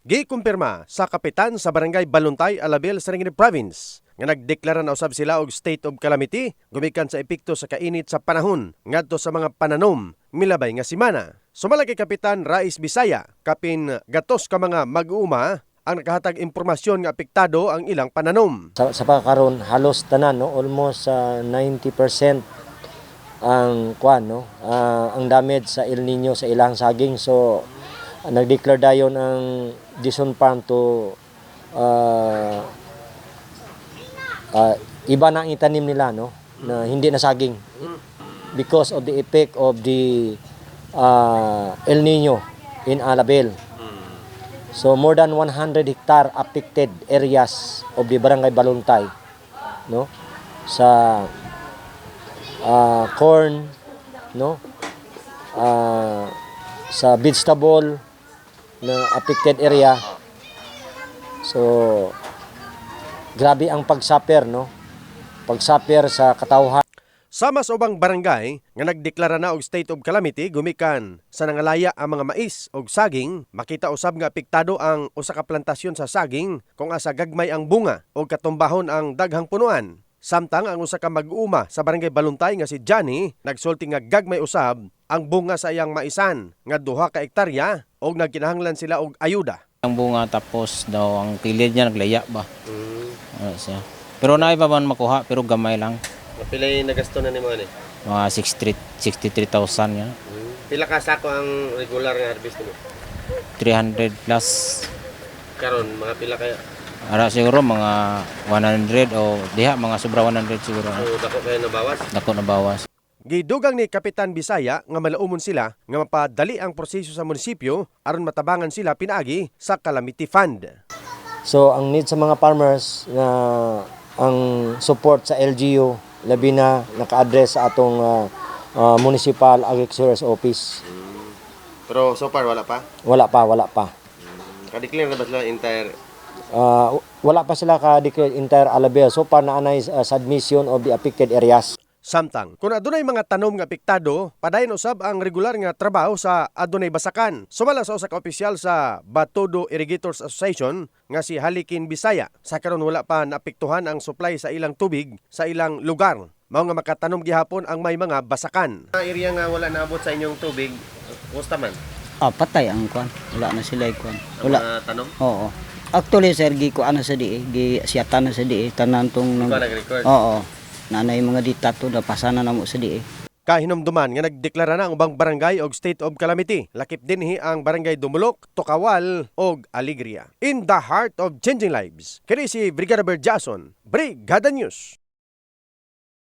Gikumpirma sa kapitan sa Barangay Baluntay, Alabel, Sarangani Province nga nagdeklara na usab sila og state of calamity gumikan sa epekto sa kainit sa panahon ngadto sa mga pananom milabay nga semana. Sumala kay Kapitan Rais Bisaya, kapin gatos ka mga mag-uuma ang nakahatag impormasyon nga apektado ang ilang pananom. Sa pagkakaroon halos tanan, no, almost 90% ang ang damage sa El Nino sa ilang saging. So nag-declare dayon ang Dison Farm to iba na ang itanim nila, no, na hindi na saging because of the effect of the El Nino in Alabel. So more than 100 hectare affected areas of the Barangay Baluntay, no, sa corn, no, sa vegetable na affected area. So grabe ang pagsuffer, no, pagsuffer sa katawhan. Sama sa ubang barangay nga nagdeklara na og state of calamity gumikan sa nangalaya ang mga mais og saging, makita usab nga apektado ang usa ka plantasyon sa saging kung asa gagmay ang bunga o katumbahon ang daghang punuan. Samtang ang usa ka mag-uuma sa Barangay Baluntay nga si Johnny nagsulti nga gagmay usab ang bunga sa iyang maisan nga 2 ka hektarya og nagkinahanglan sila og ayuda. Ang bunga tapos daw ang kilid niya naglaya ba. Ano siya. Pero naay pa man makuha pero gamay lang. Pilay nagasto na nimo ani? Mga 63,000 yan. Pila ka sako ang regular nga harvest nimo? 300 plus. Karon mga pila kaya? Ara siguro mga 100 o diha mga sobra 100 siguro. So dako kayo nabawas? Dako na bawas. Gidugang ni Kapitan Bisaya nga malaumon sila nga mapadali ang proseso sa munisipyo aron matabangan sila pinaagi sa Calamity Fund. So ang need sa mga farmers na ang support sa LGU labi na naka-address sa atong Municipal Agricultural Office. Pero so far wala pa? Wala pa. Ka-declare na ba sila entire? Wala pa sila ka-declare entire Alabel. So far naanay submission of the affected areas. Samtang, kung adunay mga tanom nga apektado, padayon usab ang regular nga trabaho sa adunay basakan. Sumala sa usa ka opisyal sa Batodo Irrigators Association nga si Halikin Bisaya, sa karon wala pa naapektuhan ang supply sa ilang tubig sa ilang lugar. Mao nga makatanom gihapon ang may mga basakan. Area nga wala naabot sa inyong tubig, kumusta man? Patay ang kwan. Wala na sila kwan. Wala. Tanom? Oo. Actually, sir, ko ano sa di, siyata na sa di, tanan tong Ikaw nag-record? Oo. Nanay mga ditato na pasana na mo sa di. Kahinumduman nga nagdeklara na ang ubang barangay og state of calamity. Lakip dinhi ang Barangay Dumulok, Tokawal ug Alegria. In the heart of changing lives. Kini si Brigadier Jason, Brigada News.